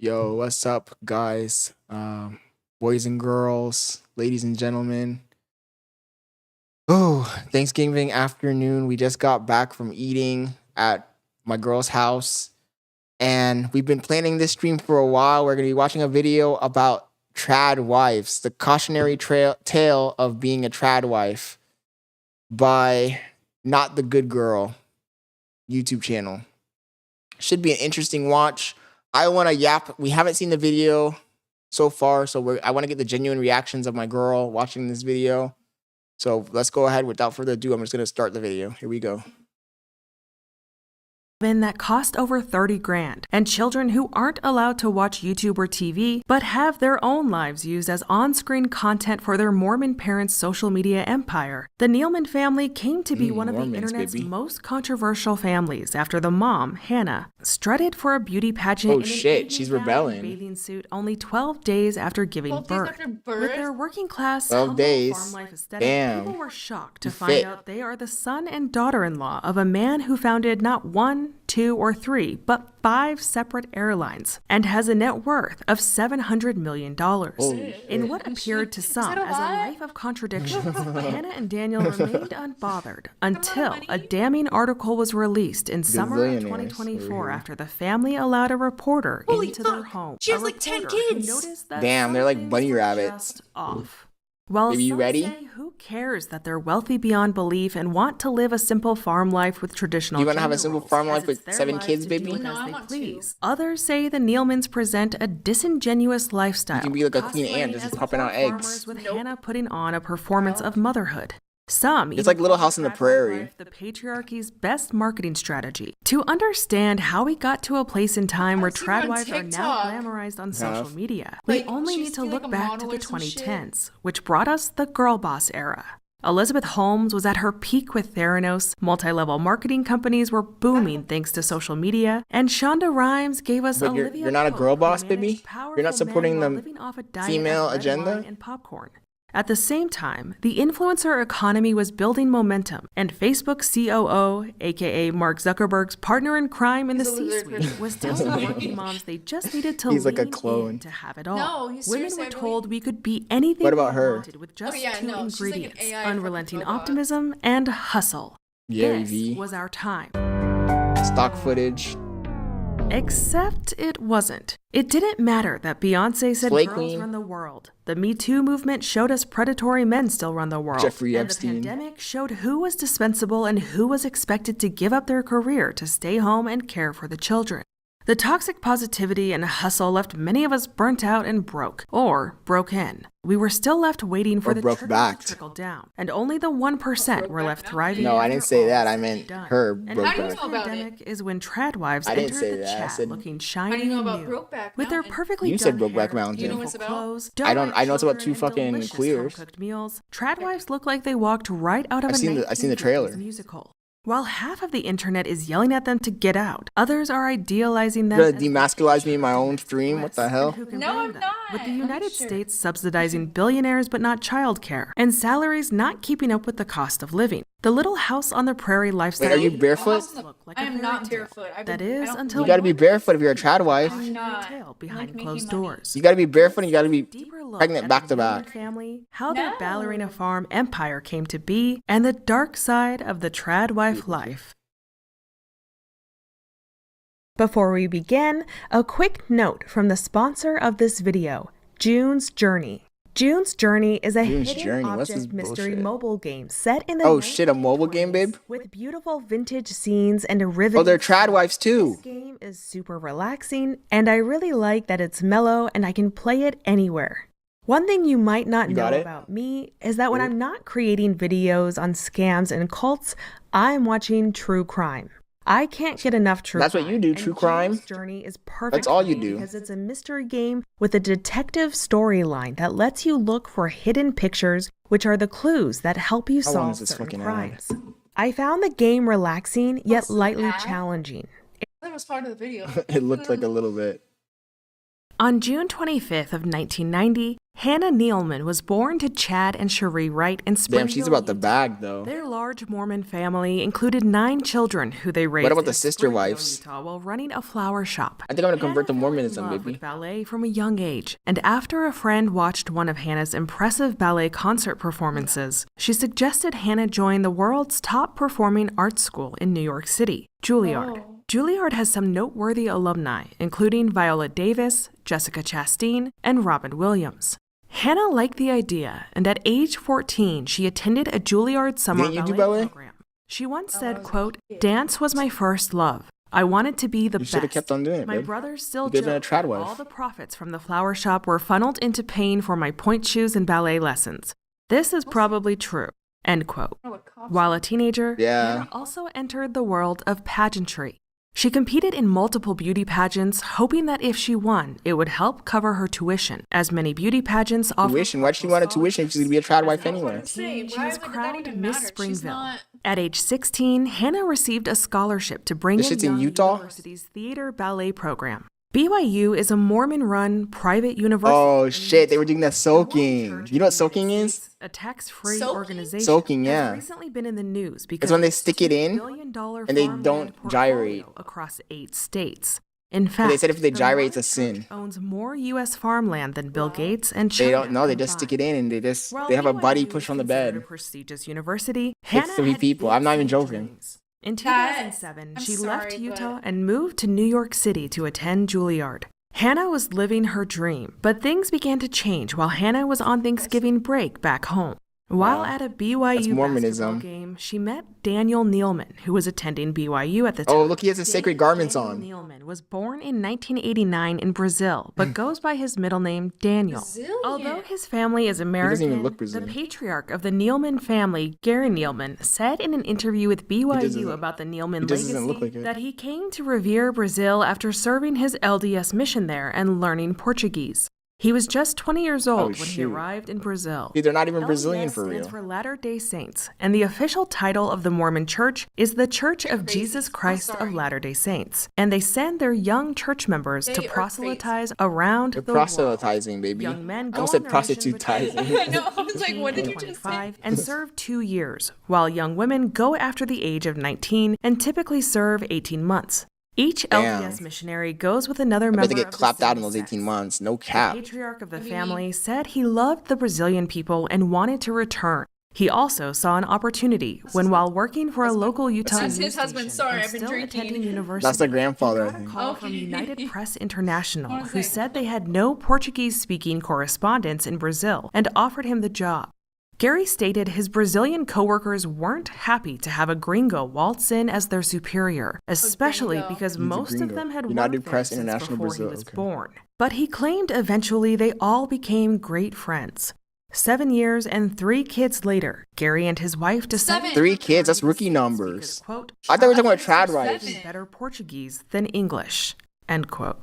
Yo, what's up, guys? Boys and girls, ladies and gentlemen. Oh, Thanksgiving afternoon. We just got back from eating at my girl's house, and we've been planning this stream for a while. We're going to be watching a video about trad wives, the cautionary tale of being a trad wife by Not the Good Girl YouTube channel. Should be an interesting watch. I want to yap. We haven't seen the video so far, so I want to get the genuine reactions of my girl watching this video. So let's go ahead. Without further ado, I'm just going to start the video. Here we go. That cost over 30 grand, and children who aren't allowed to watch YouTube or TV, but have their own lives used as on-screen content for their Mormon parents' social media empire. The Nealman family came to be one of the internet's most controversial families after the mom, Hannah, strutted for a beauty pageant in an she's rebelling. bathing suit only 12 days after giving birth. With their working class, 12 days. farm life aesthetic, people were shocked to find out they are the son and daughter-in-law of a man who founded not one, 2, or 3, but 5 separate airlines, and has a net worth of $700 million. In what appeared to some as a life of contradictions, Hannah and Daniel remained unbothered until a damning article was released in summer of 2024 after the family allowed a reporter into their home. She has like 10 kids! Damn, they're like bunny rabbits. Well, Baby, you some ready? say who cares that they're wealthy beyond belief and want to live a simple farm life with traditional You want to have a simple roles, farm as life it's with their 7 lives kids, to baby? do No, as I they want please. Others say the Nealmans present a disingenuous lifestyle. You can be like a queen ant, cosplaying just as popping out poor eggs. farmers With Hannah putting on a performance of motherhood. Some It's even like Little call House on the trad Prairie. life the patriarchy's best marketing strategy. To understand how we got to a place in time where I've seen her trad on wives are now TikTok. glamorized on social media, Like, we only she's need to doing, look like, a back to model the or some shit. 2010s, which brought us the girl boss era. Elizabeth Holmes was at her peak with Theranos, multi-level marketing companies were booming thanks to social media, and Shonda Rhimes gave us But Olivia you're not a Pope, girl who boss, managed baby? powerful You're not supporting men while the living off a diet female of red agenda? wine and popcorn. At the same time, the influencer economy was building momentum, and Facebook COO, aka Mark Zuckerberg's partner in crime in the C-suite, was telling working moms they just needed to He's like a lean clone. in to have it all. No, he's Women seriously, were I told we could be anything What about we her? wanted with just yeah, two no, she's like an ingredients: AI unrelenting fucking robot. optimism and hustle. Gary This V. was our time. Stock footage. Except it wasn't. It didn't matter that Beyonce said Slay girls Queen. run the world. The Me Too movement showed us predatory men still run the world. Jeffrey and Epstein. the pandemic showed who was dispensable and who was expected to give up their career to stay home and care for the children. The toxic positivity and hustle left many of us burnt out and broke, or broke in. We were still left waiting for Or the broke trickle backed. to trickle down, and only the 1% were left thriving. No, I after didn't say all that. is I said meant and done. her And broke How do you this back. know about pandemic is when trad wives I didn't entered say the that. I chat said- looking How do shiny you know and about new. Brokeback With their Mountain? perfectly You said done Brokeback hair, Mountain. You know what beautiful it's about? clothes, I know it's about children, 2 and fucking delicious queers. home-cooked meals. Trad wives look like they walked right out of I've a seen the 1950s trailer. musical. While half of the internet is yelling at them to get out, others are idealizing them. You're as gonna the demasculize me in my picture own of stream? What the bliss. hell? And who can No, blame I'm them? not. With the I'm United sure. States subsidizing billionaires but not childcare, and salaries not keeping up with the cost of living, the little house on the prairie lifestyle. Wait, are you barefoot? look like I a am fairy not tale. barefoot. That is until You gotta be one barefoot if you're a trad wife. I'm not. tale behind Like making closed money. doors. You gotta be barefoot and you gotta be Deeper look pregnant at back the to Nealman back. family, how their No. ballerina farm empire came to be, and the dark side of the trad wife life. Before we begin, a quick note from the sponsor of this video, June's Journey. June's Journey is a June's hidden Journey? What's object this mystery bullshit? mobile game set in the Oh shit, a mobile game, 1920s babe? with beautiful vintage scenes and a riveting Oh, they're trad wives This too. game is super relaxing, and I really like that it's mellow and I can play it anywhere. One thing you might not You know got it? about me is that when I'm not creating videos on scams and cults, I'm watching true crime. I can't get enough true That's crime. what you do, and true crime. June's Journey is perfect That's all for you me do. because it's a mystery game with a detective storyline that lets you look for hidden pictures, which are the clues that help you How long solve is this certain fucking ad? crimes. I found the game relaxing yet What's the lightly ad? challenging. That was part of the video. It looked like a little bit. On June 25th of 1990, Hannah Nealman was born to Chad and Cherie Wright in Springfield. Damn, she's about the bag, though. Their large Mormon family included 9 children who they raised What about the in sister Springfield, wives? Utah, while running a flower shop. I think I'm gonna convert to Hannah fell in Mormonism, love baby. with ballet from a young age, and after a friend watched one of Hannah's impressive ballet concert performances, she suggested Hannah join the world's top performing art school in New York City, Juilliard. Juilliard has some noteworthy alumni, including Viola Davis, Jessica Chastain, and Robin Williams. Hannah liked the idea, and at age 14, she attended a Juilliard summer Didn't you do ballet ballet? program. She once said, quote, "Dance was my first love. I wanted to be the You best. should have kept on doing it, My babe. brothers still You could have joke been a trad that wife. all the profits from the flower shop were funneled into paying for my pointe shoes and ballet lessons. This is probably true." End quote. While a teenager, Yeah. Hannah also entered the world of pageantry. She competed in multiple beauty pageants, hoping that if she won, it would help cover her tuition, as many beauty pageants offer. Tuition? Why'd she want a tuition if she's gonna be a trad wife anyway? She was crowned Miss Springville. At age 16, Hannah received a scholarship to Brigham This shit's in Young Utah? University's theater ballet program. BYU is a Mormon-run private university. Oh shit, they were doing that soaking. Church You know what in the soaking United is? States, a tax-free Soaking? organization. Soaking, has yeah. recently been in the news because when they its stick it in, $2 billion and they farmland don't portfolio gyrate. across 8 states. In fact, they said if they the gyrate, it's a Mormon sin. Church owns more U.S. farmland than Bill Gates and China. They don't know. They just stick it in and they have a buddy push on the bed. Prestigious university. It's Hannah 3 had people. big I'm not even future joking. dreams. In That- 2007, I'm she sorry, left Utah but- and moved to New York City to attend Juilliard. Hannah was living her dream, but things began to change while Hannah was on Thanksgiving break back home. While Wow. at a That's BYU Mormonism. basketball game, she met Daniel Nealman, who was attending BYU at the time. Oh, look, he has his sacred garments on. Daniel Nealman was born in 1989 in Brazil, but goes by his middle name Daniel. Brazilian. Although his family is American, even look the Brazilian. patriarch of the Nealman family, Gary Nealman, said in an interview with BYU doesn't- about the Nealman he just doesn't look legacy like it. that he came to revere Brazil after serving his LDS mission there and learning Portuguese. He was just 20 years old when he shoot. arrived in Brazil. See, they're not even LDS Brazilian for stands real. for Latter-day Saints, and the official title of the Mormon Church is the Church of Crazy. Jesus I'm Christ of sorry. Latter-day Saints, and they send their young church members They to are proselytize around They're the world. proselytizing, baby. Young men I go almost on said their mission prostitutizing. I know. I was like, what did you 18 just say? 25 and serve 2 years, while young women go after the age of 19 and typically serve 18 months. Each Damn. LDS missionary goes with another I member bet they get of the clapped out same in those sex. 18 months. No The cap. patriarch of the What do you mean? family said he loved the Brazilian people and wanted to return. He also saw an opportunity when, while working for a local Utah That's news his husband. station Sorry, and I've been still drinking. attending university, That's their grandfather, I he got a think. call from Okay. United Press International, What was who it? said they had no Portuguese-speaking correspondents in Brazil and offered him the job. Gary stated his Brazilian coworkers weren't happy to have a gringo waltz in as their superior, especially gringo. because He's a most of gringo. them had United worked there Press since International before Brazil, he was okay. born. But he claimed eventually they all became great friends. 7 years and 3 kids later, Gary and his wife decided 7. 3 kids, that's rookie because, numbers. quote, I thought we were talking about Seven. trad wives. speaking better Portuguese than English, end quote.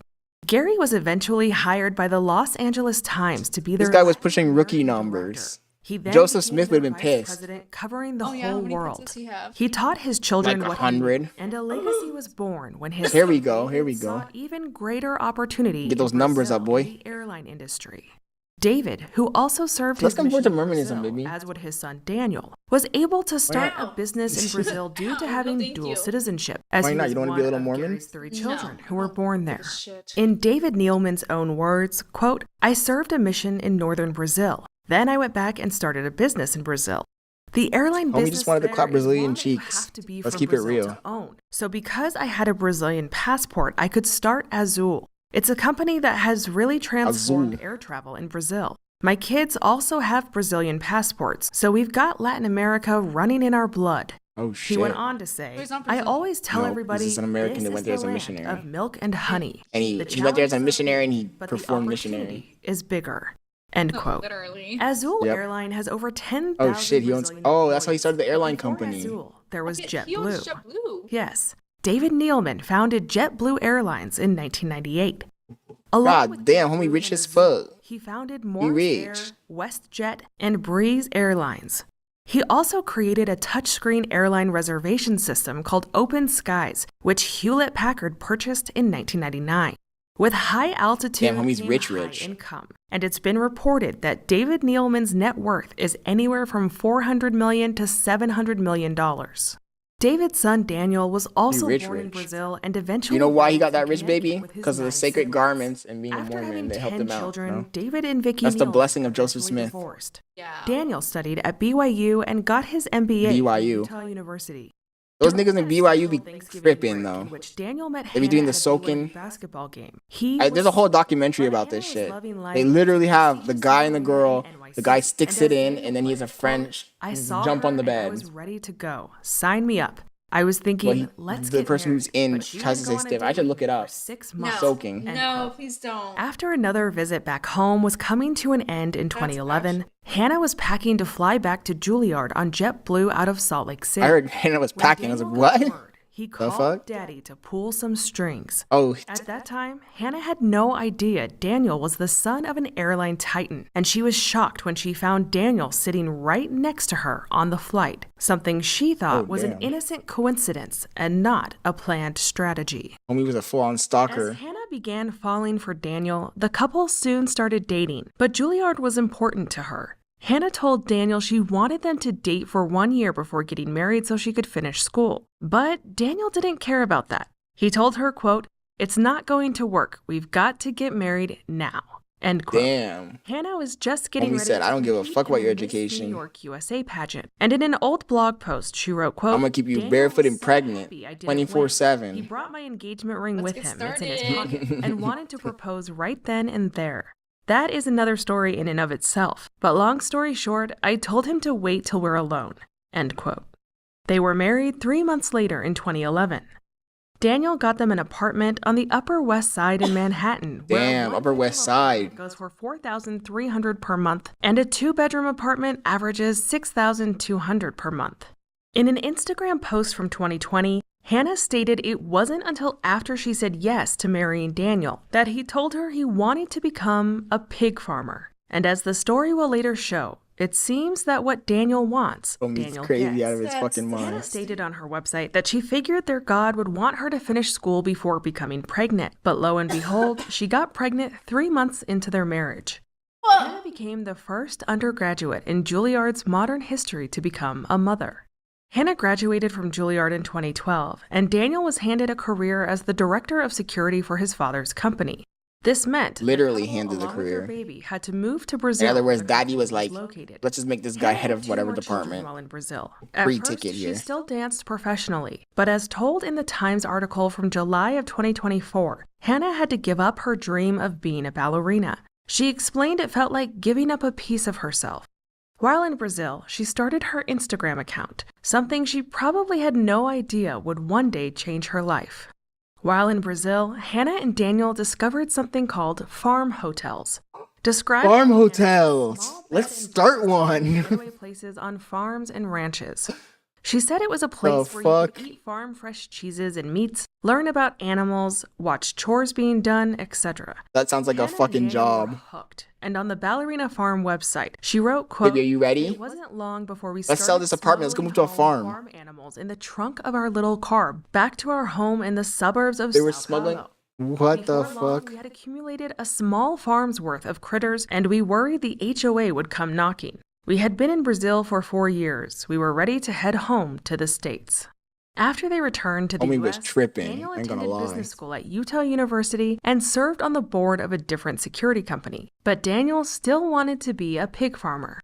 Gary was eventually hired by the Los Angeles Times to be their This guy was Latin pushing rookie American numbers. director. He then Joseph became Smith would've their been vice pissed. president covering the Oh, yeah, how whole many world. kids does he have? He taught his children Like what 100. he knew, and a legacy was born when his Here we son go, David here we go. sought even greater opportunity Get those in numbers up, Brazil boy. in the airline industry. David, who also served Let's his convert mission to in Mormonism, Brazil, baby. as would his son Daniel, was able to start Wow. a business in Brazil due to Wow, having thank dual you. citizenship, as Why he not? was You don't wanna one be a little of Mormon? Gary's 3 children No. who were born there. Shit. In David Nealman's own words, quote, "I served a mission in northern Brazil. Then I went back and started a business in Brazil. The airline Homie business just wanted to there clap is Brazilian one that you cheeks. have to be Let's from keep it Brazil real. to own. So because I had a Brazilian passport, I could start Azul. It's a company that has really transformed Azul. air travel in Brazil. My kids also have Brazilian passports, so we've got Latin America running in our blood." Oh He shit. went on to say, He's not "I Brazilian. always tell No, everybody this is an American this that went is there the as a land missionary. of milk and honey. And The he went there as a challenges are missionary and he big, but the performed opportunity missionary. is bigger." End No, quote. literally. Azul Yep. Airline has over 10,000 Oh shit, he owns. Brazilian Oh, that's how he employees. started the airline Before company. Azul, there was Okay, he owns JetBlue. JetBlue. Yes, David Nealman founded JetBlue Airlines in 1998. Along God with damn, JetBlue homie rich and as Azul, fuck. He founded Morris Air, rich. WestJet, and Breeze Airlines. He also created a touchscreen airline reservation system called Open Skies, which Hewlett-Packard purchased in 1999. with high altitude Damn, homie's came rich. high income. And it's been reported that David Nealman's net worth is anywhere from $400 million to $700 million. David's son Daniel was also born in Brazil and eventually. You know why he got that rich, baby? Because of the sacred garments and being a Mormon. They helped him out. Children, David and Vicky That's the Nealman blessing of Joseph Smith. Divorced. Yeah. Daniel studied at BYU and got his MBA at Utah University. Those niggas in BYU be tripping though. Which Daniel met they be doing the soaking basketball game. There's a whole documentary about this shit. They literally have the guy and the girl. The guy sticks it in, and then he has a friend jump on the bed. I was ready to go. Sign me up. I was thinking, let's the get person married, who's in tries to say stiff. I should look it up. 6 months. Soaking. No, please don't. After another visit back home was coming to an end in 2011, Hannah was packing to fly back to Juilliard on JetBlue out of Salt Lake City. I heard Hannah was packing. I was like, what? He called Daddy to pull some strings. Oh. At that time, Hannah had no idea Daniel was the son of an airline titan, and she was shocked when she found Daniel sitting right next to her on the flight, something she thought was an innocent coincidence and not a planned strategy. Homie was a full-on stalker. As Hannah began falling for Daniel, the couple soon started dating, but Juilliard was important to her. Hannah told Daniel she wanted them to date for 1 year before getting married so she could finish school. But Daniel didn't care about that. He told her, quote, "It's not going to work. We've got to get married now." End quote. Damn. Hannah was just getting ready said, I don't give a fuck about your education. New York USA pageant. And in an old blog post, she wrote, quote, I'm going to keep you barefoot and pregnant 24/7. He brought my engagement ring with him. It's in his pocket and wanted to propose right then and there. That is another story in and of itself. But long story short, I told him to wait till we're alone. End quote. They were married 3 months later in 2011. Daniel got them an apartment on the Upper West Side in Manhattan. Damn, Upper West Side. Goes for $4,300 per month, and a 2-bedroom apartment averages $6,200 per month. In an Instagram post from 2020, Hannah stated it wasn't until after she said yes to marrying Daniel that he told her he wanted to become a pig farmer. And as the story will later show, it seems that what Daniel wants, Daniel crazy gets. out of his fucking mind. Hannah stated on her website that she figured their God would want her to finish school before becoming pregnant. But lo and behold, she got pregnant 3 months into their marriage. Hannah became the first undergraduate in Juilliard's modern history to become a mother. Hannah graduated from Juilliard in 2012, and Daniel was handed a career as the director of security for his father's company. This meant literally handed the career. Their baby had to move to Brazil. In other words, Daddy was like, let's just make this guy head of whatever department. While in Brazil. Free ticket here. She still danced professionally, but as told in the Times article from July of 2024, Hannah had to give up her dream of being a ballerina. She explained it felt like giving up a piece of herself. While in Brazil, she started her Instagram account, something she probably had no idea would one day change her life. While in Brazil, Hannah and Daniel discovered something called farm hotels. Farm hotels! Let's start one! Places on farms and ranches. She said it was a place where you could eat farm fresh cheeses and meats, learn about animals, watch chores being done, etc. That sounds like a fucking job. Hooked. And on the Ballerina Farm website, she wrote, quote, "Baby, are you ready? It wasn't long before we Let's sell this apartment. Let's go move to a farm. Farm animals in the trunk of our little car back to our home in the suburbs of They were Sao smuggling. Paulo. What the Before long, fuck? We had accumulated a small farm's worth of critters, and we worried the HOA would come knocking. We had been in Brazil for 4 years. We were ready to head home to the States." After they returned to the Homie US, was tripping, Daniel ain't gonna attended lie. business school at Utah University and served on the board of a different security company. But Daniel still wanted to be a pig farmer.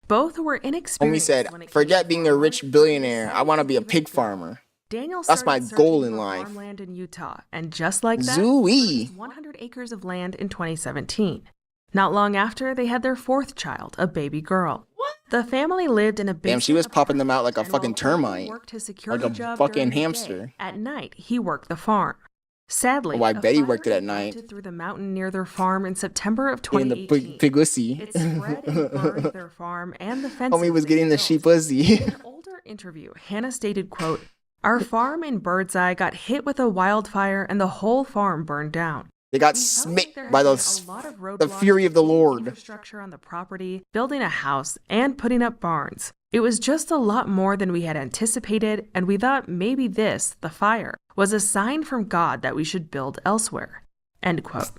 Both were Homie inexperienced. said, when it forget came being to a rich billionaire. I want to be a pig farmer. Daniel That's my started goal searching in for life. farmland in Utah, and just like that, Zooey. purchased 100 acres of land in 2017. Not long after, they had their 4th child, a baby girl. The family lived in a big. Damn, she was popping them out like a and fucking while Daniel termite. worked his Like security a job fucking during the day, hamster. At night, he worked the farm. Sadly, Oh, I a bet he fire worked it at night. erupted through the mountain near their farm in September of In the 2018. pig pussy. It spread and burned their farm and the fences. Homie was they getting the built. sheep pussy. In an older interview, Hannah stated, quote, "Our farm in Birdseye got hit with a wildfire and the whole farm burned down. They got We felt smit like there by had the been a lot of the roadblocks fury of the to getting Lord." Infrastructure on the property, building a house, and putting up barns. It was just a lot more than we had anticipated, and we thought maybe this, the fire, was a sign from God that we should build elsewhere." End quote.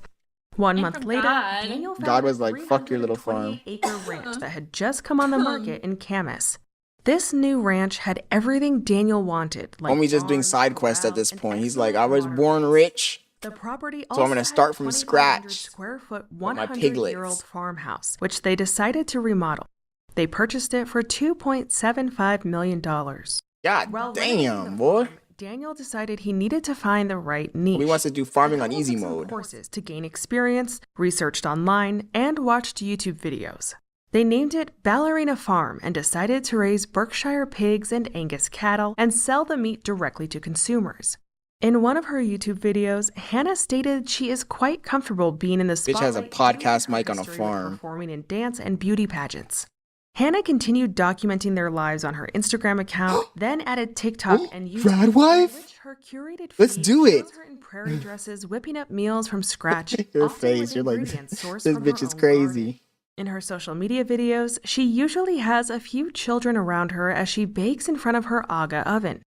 1 Came month from later, God. Daniel found God a was like, fuck your little farm. 328-acre ranch that had just come on the market in Camas. This new ranch had everything Daniel wanted. Like Homie's just doing barns, side quests at this corrals, point. and He's like, I excellent was water born rights. rich, The property so I'm also gonna had start a from 2,500 scratch square foot, with my 100-year-old piglets. farmhouse, which they decided to remodel. They purchased it for $2.75 million. God While damn, renovating the boy. farm, Daniel decided he needed to find the right niche. He wants to do The farming on couple easy took some mode. courses to gain experience, researched online, and watched YouTube videos. They named it Ballerina Farm and decided to raise Berkshire pigs and Angus cattle and sell the meat directly to consumers. In one of her YouTube videos, Hannah stated she is quite comfortable being in the spotlight. Bitch has a podcast mic on a history with farm. performing in dance and beauty pageants. Hannah continued documenting their lives on her Instagram account, then added TikTok and YouTube, Trad wife? in which her curated Let's feed do it. shows her in prairie dresses whipping up meals from scratch. Your often face, with you're like, ingredients sourced this from bitch her is own crazy. garden. In her social media videos, she usually has a few children around her as she bakes in front of her Aga oven.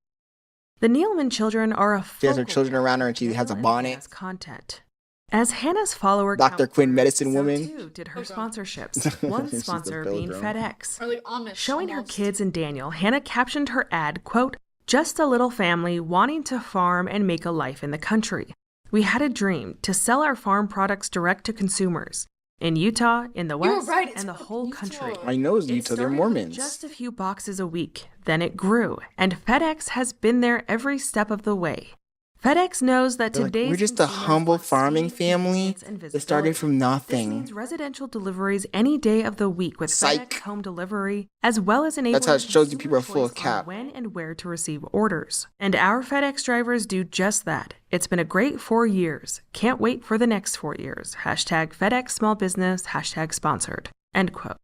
The Nealman children are a She has her focal children point around her of and she has a Daniel and bonnet. Hannah's content. As Hannah's follower Dr. count Quinn grew, medicine so woman. too did her Pilgrim. sponsorships, one She's the sponsor being pilgrim. FedEx. Or like Amish. Showing her almost. kids and Daniel, Hannah captioned her ad, quote, "Just a little family wanting to farm and make a life in the country. We had a dream to sell our farm products direct to consumers. In Utah, in the You were West, right, it's and the fucking whole Utah. country." I know it's It Utah, they're started with Mormons. just a few boxes a week. Then it grew, and FedEx has been there every step of the way. FedEx knows that They're like, today's we're just a consumers humble want farming speed, family convenience, and that started visibility. from This nothing. means residential deliveries any day of the week with Psych. FedEx home delivery, as well as enabling That's how it shows you consumer people are full of choice on cap. when and where to receive orders. And our FedEx drivers do just that. It's been a great 4 years. Can't wait for the next 4 years. Hashtag FedEx Small Business, hashtag sponsored. End quote.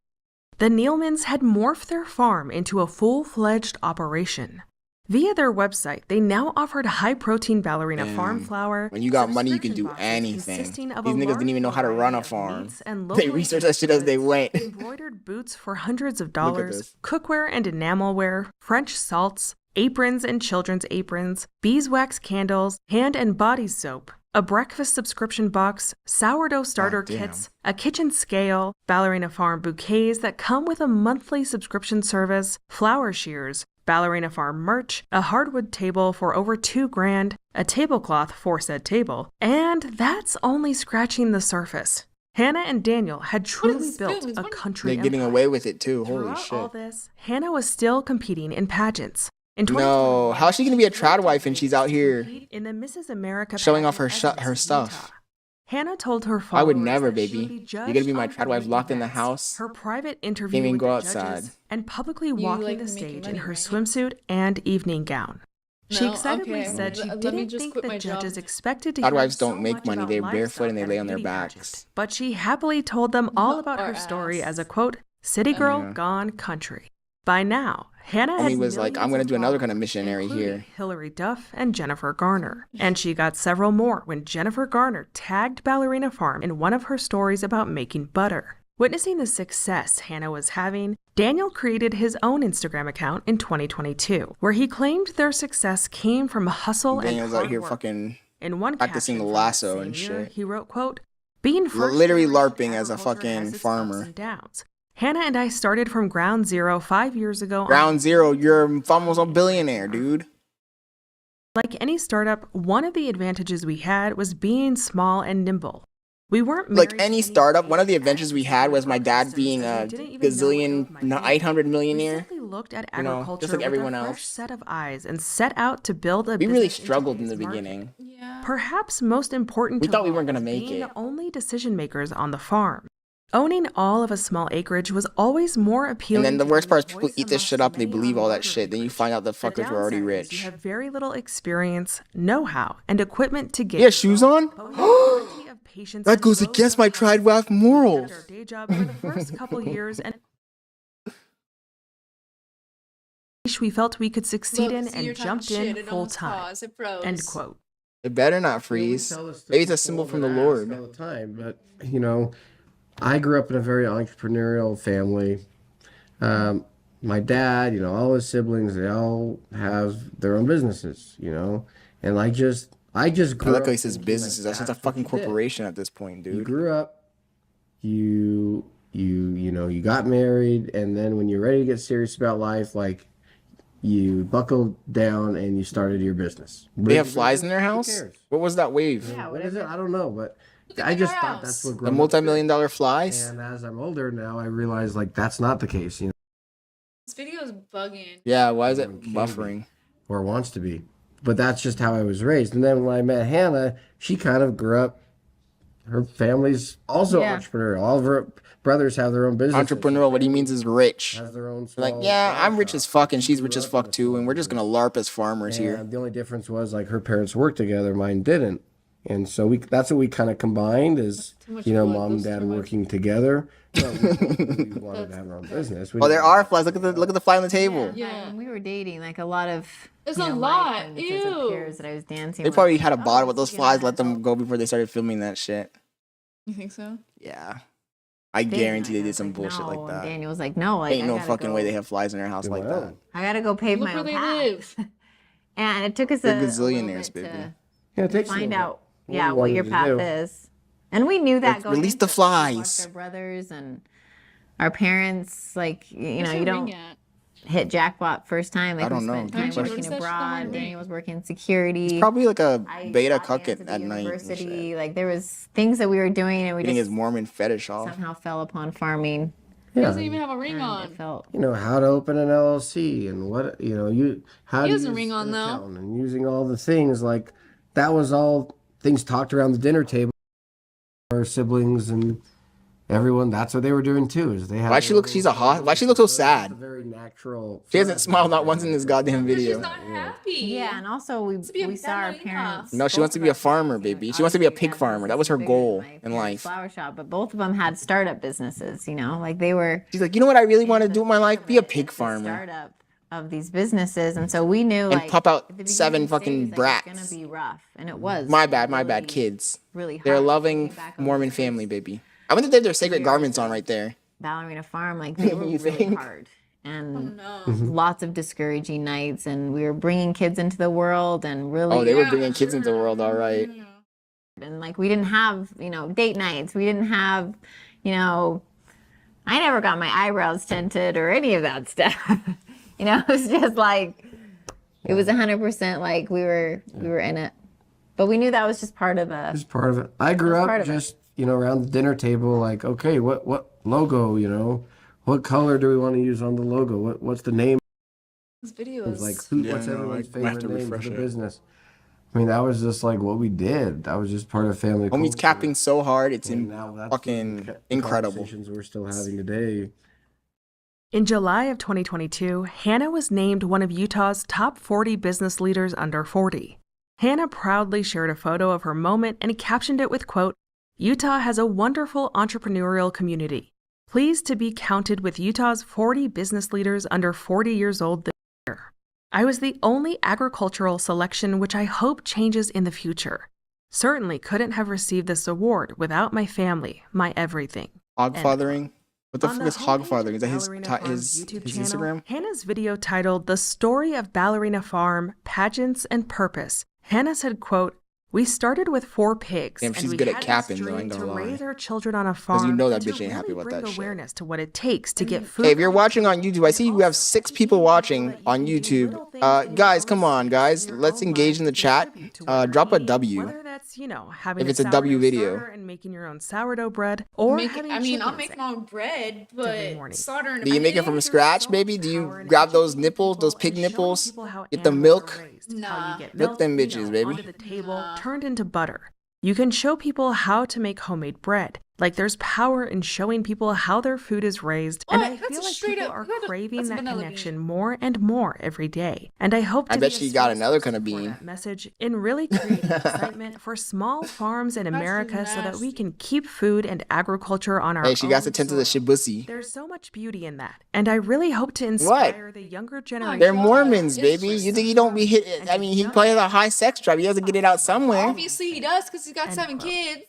The Nealmans had morphed their farm into a full-fledged operation. Via their website, they now offered high-protein ballerina farm Damn. flour. When you got money, you can subscription do boxes anything. consisting of These a niggas didn't large even know how to run variety a of farm. meats and They locally researched that shit as they goods, went. embroidered boots for hundreds of Look at dollars, this. cookware and enamelware, French salts, aprons and children's aprons, beeswax candles, hand and body soap, a breakfast subscription box, sourdough starter damn. kits, a kitchen scale, Ballerina Farm bouquets that come with a monthly subscription service, flower shears, Ballerina Farm merch, a hardwood table for over $2,000, a tablecloth for said table, and that's only scratching the surface. Hannah and Daniel had truly built spoons? a What- country They're getting empire. away with it too. Holy Throughout all shit. this, Hannah was still competing in pageants. In No, 2021, how's she gonna be a she trad selected wife and she's out to here compete in the Mrs. America showing off pageant her Evans, her stuff? Utah. Hannah told her I followers would never, that she baby. would be You're gonna be judged my on trad her wife weekly locked in the bets, house. her private interview Can't even with go the outside. judges, and publicly walking like the making stage in money, her right? swimsuit and evening gown. She No? excitedly Okay. said she Let me didn't just think quit the my job. judges expected to Trad hear wives so don't make much money. about They're life barefoot stuff and they at lay a on their beauty pageant. backs. But she happily told them all about Our her story ass. as a quote, city girl Yeah. gone country. By now, Hannah Homie had was like, I'm millions gonna of do another kind of followers, missionary including here. Hillary Duff and Jennifer Garner. And she got several more when Jennifer Garner tagged Ballerina Farm in one of her stories about making butter. Witnessing the success Hannah was having, Daniel created his own Instagram account in 2022, where he claimed their success came from hustle Daniel's and out hard here work. fucking In one practicing caption from lasso that and same year, shit. he wrote, quote, "Being first Literally generation LARPing as a agriculture fucking has its farmer. ups and downs. Hannah and I started from ground zero 5 years ago. Ground zero, you're almost a billionaire, dude. Like any startup, one of the advantages we had was being small and nimble. We weren't Like married to any startup, one of the big adventures we had was my dad systems, being as a we didn't even know what gazillion, growth might be. 800 We millionaire. simply looked at You know, agriculture just like with everyone a fresh else. set of eyes and set out to build a We business really in struggled in the today's market. beginning. Yeah. Perhaps most important We to thought we all weren't gonna was make being it. the only decision makers on the farm. Owning all of a small acreage was always more appealing. And then the to worst be part is a people voice eat this amongst shit up and they many believe on all that larger shit. Then you acreage. find out the The fuckers were already downside is rich. You have very little experience, know-how, and equipment to get. You have shoes on? But we have plenty of patience That and goes growth against my of heart. trad wife We morals. kept our day job for the first couple years, and we felt we could succeed in Look, see, you're and talking jumped shit, in it full almost time. paused, it froze. End quote. It better not We freeze. tell this to Maybe it's a people symbol from that the ask Lord. all the time, but I grew up in a very entrepreneurial family. My dad, all his siblings, they all have their own businesses, and I just I grew like up how he says thinking businesses. That's just a what fucking you did. corporation at this point, You dude. grew up, you got married, and then when you're ready to get serious about life, like you buckled down and you started your business. They have flies in their house? Who cares? What was that wave? Yeah, What is whatever. it? I don't know, but Look at I your just thought house. that's what The grown up multi-million-dollar flies? did. And as I'm older now, I realize like that's not the case, you know, This video is bugging. Yeah, why is it Can be. buffering? or wants to be. But that's just how I was raised. And then when I met Hannah, she kind of grew up. Her family's also Yeah. entrepreneurial. All of her brothers have their own business. Entrepreneurial, what he means is rich. Has their own Like, small yeah, I'm rich shop. as fuck and she's Grew rich as up in fuck a too, small and we're just gonna business. LARP as farmers here. And the only difference was like her parents worked together, mine didn't. And so that's what we kind of combined is, Too much you know, blood mom and goes dad through my- working together. Well, we wanted to have our own business. We Oh, there didn't- are flies. Look at the fly on the table. Yeah. When we were dating, like a lot of There's you a know, lot. my acquaintances of Ew. peers that I was dancing. They with, probably had a "Oh, bottle with this those is flies, gonna let them help." go before they started filming that shit. You think so? Yeah. I Thing, guarantee like, they I did was some like, bullshit no, like and that. Daniel was like, no, like Ain't I no gotta fucking go, way they have flies in their house like that. I gotta go pave Look my where own they path. live. And it took us They're a gazillionaires, little bit baby. to Yeah, it takes a find little out, bit. yeah, we what your wanted to path do. is. And we knew that Let's going release into the it. We flies. watched our brothers and our parents, like, you know, Where's you your don't ring at? hit jackpot first time. Like, I don't we know. spent Good time question. working Where's that shit on abroad. my Daniel ring? was working security. Probably like a I beta got cuck dance at the night. And university. shit. Like, there was things that we were doing and we Getting his just Mormon fetish off. somehow fell upon farming. He Yeah. doesn't even have a ring And on. it felt You know how to open an LLC and what how He to has a use ring on, an though. accountant and using all the things like that was all things talked around the dinner table. Our siblings and everyone, that's what they were doing too. Is they had Why she look? She's a hot. Why she look so sad? A very natural. She hasn't smiled not once in this goddamn Because she's video. not happy. yeah, and also be a we saw our ballerina. parents. No, she both wants to of be a our farmer, parents, you know, baby. She wants to be a obviously pig had farmer. That was her businesses bigger than goal my in parents' life. Flower shop, but both of them had startup businesses. You know, like they were. She's like, you know what I really want to do with my life? Be a pig the farmer. Startup of these businesses, and so we knew And like pop out at the 7 beginning fucking stages, like, it's brats. gonna be rough, and it was. My bad, really, kids. Really, They're a hard. loving Looking back on Mormon this family, was baby. I wonder if they have their sacred years garments on of right there. Ballerina Farm, like they were You really think? hard, and No. lots of discouraging nights, and we were bringing kids into the world, and really. Oh, they were bringing kids into the world, all right. And like we didn't have, you know, date nights. We didn't have, you know, I never got my eyebrows tinted or any of that stuff. You know, it was just like it was 100% like we were in it. But we knew that was just part of It's the part of it. I grew That's part up of it. just around the dinner table, like, okay, what logo, what color do we want to use on the logo? What's the name? This video It's is like Yeah, what's no, everyone's I have favorite to name for refresh the it. business? I mean, that was just like what we did. That was just part of family. Homie's culture. capping so hard, it's And now that's fucking the incredible. conversations we're still having today. In July of 2022, Hannah was named one of Utah's top 40 business leaders under 40. Hannah proudly shared a photo of her moment and captioned it with, quote, "Utah has a wonderful entrepreneurial community. Pleased to be counted with Utah's 40 business leaders under 40 years old this year. I was the only agricultural selection, which I hope changes in the future. Certainly couldn't have received this award without my family, my everything." Hogfathering? What the On fuck is homepage of hogfathering? Is that Ballerina Farm's his YouTube Instagram? channel, Hannah's video titled "The Story of Ballerina Farm, Pageants and Purpose." Hannah said, quote, "We started with 4 pigs, Damn, and she's we good at had this capping, though, I dream ain't to gonna lie. raise our children on a farm you know that and to bitch ain't happy really about that bring shit. awareness to what it takes to get food." Hey, if you're watching on YouTube, I see you have 6 people watching on YouTube. Guys, come on, guys. Let's engage in the chat. Drop a W. Whether that's, you know, having If it's a W sourdough video. starter and making your own sourdough bread, or having I'll chickens make in. my own bread, Every morning. but soldering. Do you make it from scratch, baby? Do you grab those nipples, those pig nipples? Get the milk? Nah. Milk them bitches, baby. Onto the table, turned into butter. You can show people how to make homemade bread. Like, there's power in showing people how their food is raised, and I What? That's feel a like straight people up- are that's craving that vanilla bean. connection more and more every day. And I hope to I bet be a she got source another kind of for bean. that message in really creating excitement for small farms in America, so that we nasty. can keep food and agriculture on our Hey, she got own to tend to the soil. shibusi. There's so much beauty in that, and I really hope to inspire the younger generation. They're Mormons, baby. You think he don't be hit? I mean, he probably has a high sex drive. He has to get it out somewhere. Obviously, he does because he's got End 7 quote. kids.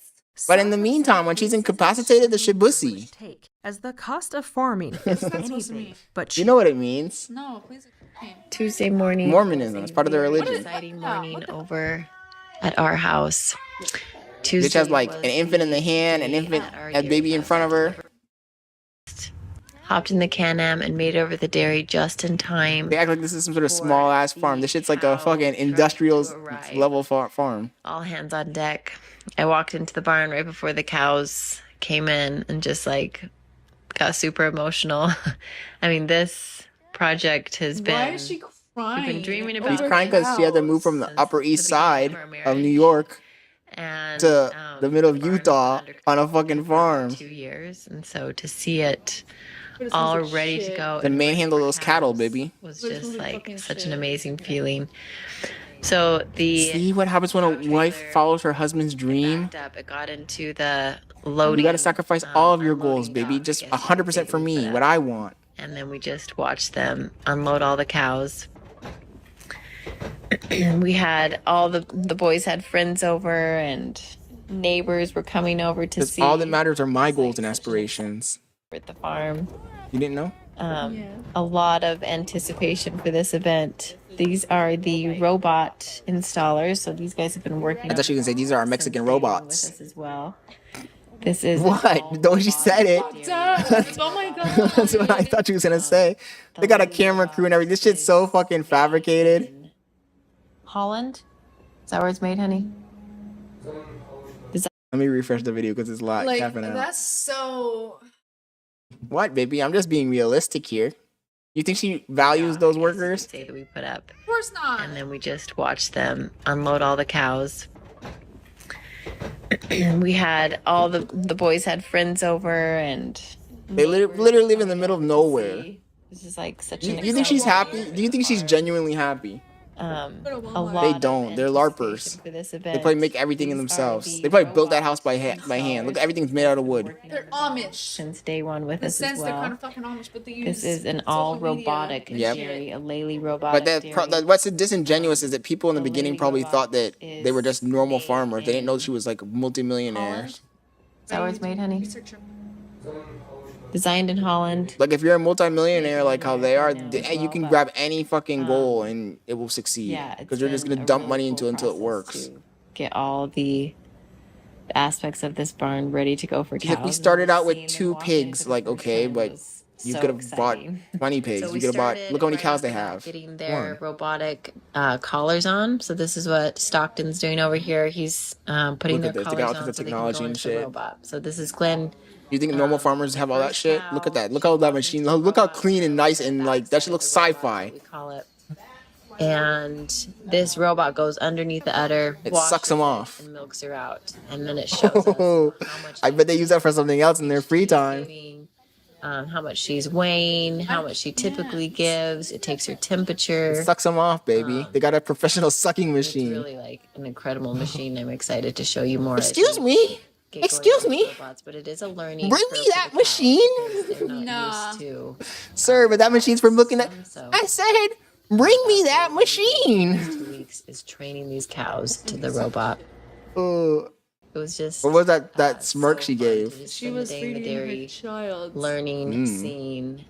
But in the meantime, when she's incapacitated, the shibusi. Take, as the cost of farming is supposed to anything mean? but You know what it means? No, please explain. Tuesday morning. Mormonism. It's part of their religion. Exciting morning over at our house. Bitch Tuesday has like was an infant in the hand, an day infant, at our a dairy baby in front of her. Hopped in the Can-Am and made it over the dairy just in time. They act like this is some sort of small ass farm. This shit's like a fucking industrial level farm. All hands on deck. I walked into the barn right before the cows came in and just like got super emotional. I mean, this project has been. Why is she crying? We've been dreaming about. She's crying because she had to move from the Upper East Side of New York and to the middle of barn's Utah been on a under fucking construction for farm. 2 years, and so to see it But it all smells like ready to shit. go Then and ready manhandle for those cattle, cows baby. was But it just smells like like fucking such shit. an amazing feeling. So the See what happens when a wife follows her husband's dream? backed up. It got into the loading. You gotta sacrifice all of your unloading goals, baby. dock, Just I guess you could 100% say for we me, put what up. I want. And then we just watched them unload all the cows. We had all the boys had friends over and neighbors were coming over to Because see all that matters are my goals and aspirations. at the farm. You didn't know? A lot of anticipation for this event. These are the robot installers. So these guys have been working. I thought you were gonna say these are our Mexican robots. With us as well. This is What? Don't you said it? Oh my god. That's what I thought you was gonna say. They got a camera crew and everything. This shit's so fucking fabricated. Holland. Is that where it's made, honey? Let me refresh the video because it's Like, capping out. that's so. What, baby? I'm just being realistic here. You think she values those workers? Say that we put up. Of course not. And then we just watched them unload all the cows. We had all the boys had friends over and They literally live in the middle of nowhere. this is like such Do an you think she's happy? Do you think she's genuinely happy? a They lot don't. of They're LARPers. anticipation for this They event. probably make everything in These are themselves. the They probably built that house by robots hand. Look, installers everything's made out of wood. working They're on this Amish. since day one with In a us as sense, they're kind well. of fucking Amish, but they use. This is an social all media robotic and Yep. shit. dairy, a Lely But robotic dairy. what's disingenuous is that people in the The beginning lady probably robot thought that they were just is normal made farmers. They didn't know in she was like multimillionaires. Holland? Is that where it's made, honey? Research them. Designed in Holland. Like if you're a multimillionaire, like how they are, Yeah, you can well, grab any fucking goal and it will succeed. Yeah, Because they're just been gonna a dump really money cool into it until it process works. to get all the aspects of this barn ready to go for She's like, cows. we started out with Seeing them 2 walk pigs. into Like, the first okay, time but was you so could have bought exciting. 20 pigs. So You we could have bought. started Look how many right cows off they the bat have. getting their One. robotic collars on. So this is what Stockton's doing over here. He's putting Look their at this. They collars got all on kinds of so they can technology go and into the shit. robot. So this is Glenn. You think normal farmers have all that First shit? cow, Look at that. Look she how that walked machine. into the Look how robot, clean and nice and like that shit looks backside of the robot, sci-fi. we call it. And this robot goes underneath the udder, It washes sucks 'em it, off. and milks her out. And then it shows us Oh, how much I bet they use that for something else in their free she's time. giving, how much she's weighing, how much she typically gives. It takes her temperature. It sucks them off, baby. They got a professional sucking It's machine. really like an incredible machine. I'm excited to show you more. as Excuse we me. get going Excuse with me. robots, but it is a learning Bring curve me for that the cows machine. because they're not Nah. used to Sir, but that machine's for milking that. so I said, bring me that machine. 2 weeks is training these cows to the robot. Oh, It was just what was that smirk so she fun to gave? just She spend the was day in the feeding her dairy, child. learning, seeing,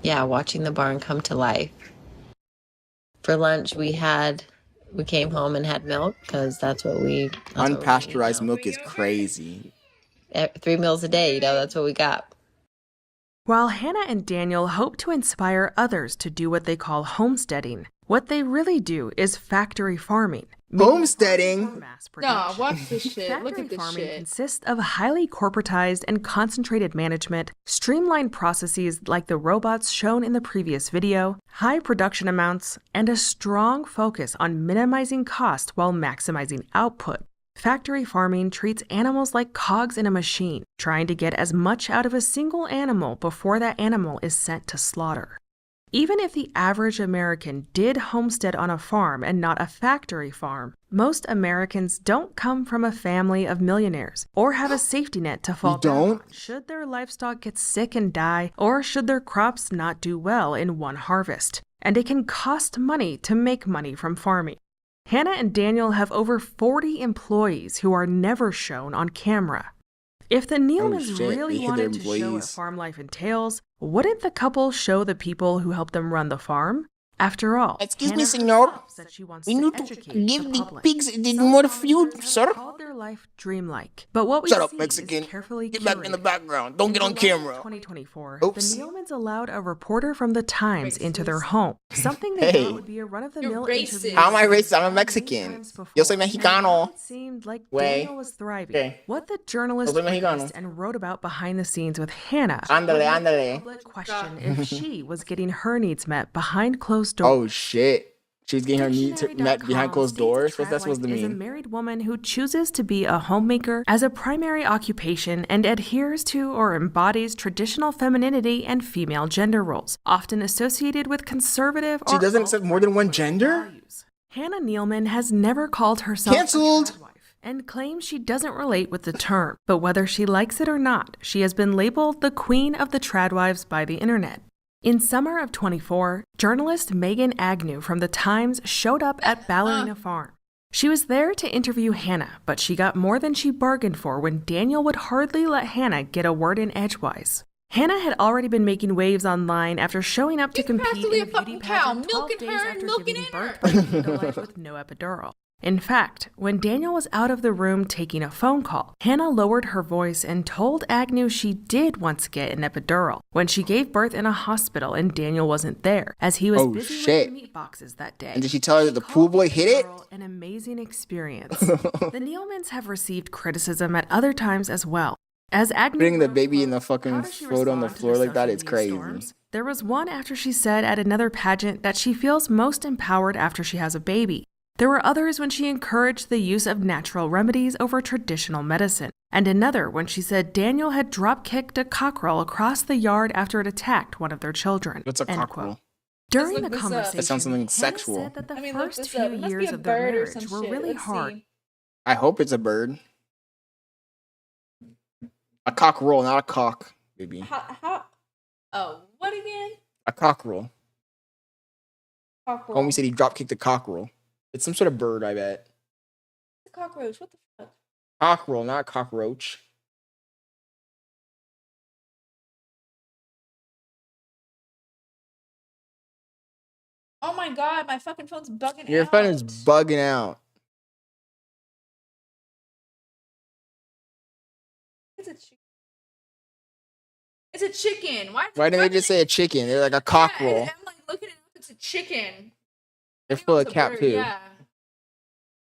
watching the barn come to life. For lunch, we came home and had milk because that's what we Unpasteurized eat now. milk is crazy. 3 meals a day, that's what we got. While Hannah and Daniel hope to inspire others to do what they call homesteading, what they really do is factory farming. meaning Homesteading? mass Nah, production. watch this shit. Look Factory at this farming shit. consists of highly corporatized and concentrated management, streamlined processes like the robots shown in the previous video, high production amounts, and a strong focus on minimizing cost while maximizing output. Factory farming treats animals like cogs in a machine, trying to get as much out of a single animal before that animal is sent to slaughter. Even if the average American did homestead on a farm and not a factory farm, most Americans don't come from a family of millionaires or have a safety net to fall back on should their livestock get sick and die or should their crops not do well in one harvest. And it can cost money to make money from farming. Hannah and Daniel have over 40 employees who are never shown on camera. If the Nealmans shit, really they hid wanted their to show what employees. farm life entails, wouldn't the couple show the people who help them run the farm? After all, Excuse me, Hannah senor. herself said she wants We to need to educate give the public. pigs Some more food, commentators sir. have called their life dreamlike. But what we Shut up, see Mexican. is carefully Get back in the curated. background. Don't In get on July of camera. 2024, Oops. the Nealmans allowed a reporter from the Times into their home, something they Hey. thought would be a run-of-the-mill You're interview. racist. How am I racist? I'm a many Mexican. times before. Yo soy And mexicano. while it seemed like Way. Daniel was thriving. Okay. What the journalist Yo soy mexicano. witnessed and wrote about behind the scenes with Hannah Ándale, would make the ándale. public question if she was getting her needs met behind closed doors. Oh shit. She was getting her needs met behind closed doors. What's that supposed to Is a mean? married woman who chooses to be a homemaker as a primary occupation and adheres to or embodies traditional femininity and female gender roles, often associated with conservative or She doesn't accept more than one gender? values. Hannah Nealman has never called herself Cancelled. a trad wife and claims she doesn't relate with the term. But whether she likes it or not, she has been labeled the queen of the tradwives by the internet. In summer of 24, journalist Megan Agnew from The Times showed up at Ballerina Farm. She was there to interview Hannah, but she got more than she bargained for when Daniel would hardly let Hannah get a word in edgewise. Hannah had already been making waves online after showing up to She's compete practically in a a beauty fucking cow, pageant 12 milking days her and after milking giving in birth her. by candlelight with no epidural. In fact, when Daniel was out of the room taking a phone call, Hannah lowered her voice and told Agnew she did once get an epidural when she gave birth in a hospital and Daniel wasn't there, as he was Oh, busy shit. with meat boxes that day. And did she tell her that the pool called boy hit it? epidural an amazing experience. The Nealmans have received criticism at other times as well. As Agnew Putting the wrote, baby in quote, the fucking "How does she photo on the respond to floor like that? social It's media crazy. storms?" There was one after she said at another pageant that she feels most empowered after she has a baby. There were others when she encouraged the use of natural remedies over traditional medicine, and another when she said Daniel had drop-kicked a cockerel across the yard after it attacked one of their children. What's a End cockerel? quote. During look the this up. conversation, That sounds something Hannah sexual. said that the I mean, look first this few up. It must be years a of their bird or marriage some were shit. really Let's hard. see. I hope it's a bird. A cockerel, not a cock, baby. How? Oh, what again? A cockerel. Cockerel. Homie said he drop kicked a cockerel. It's some sort of bird, I bet. Cockroach. What the fuck? Cockerel, not cockroach. Oh my god, my fucking phone's bugging Your out. phone is bugging out. It's a chicken. It's a chicken. Why Why didn't they just say a chicken? They're like a cockerel. Yeah, I'm like looking it up. It's a chicken. They're I think full it of was a cap bird, too. Yeah.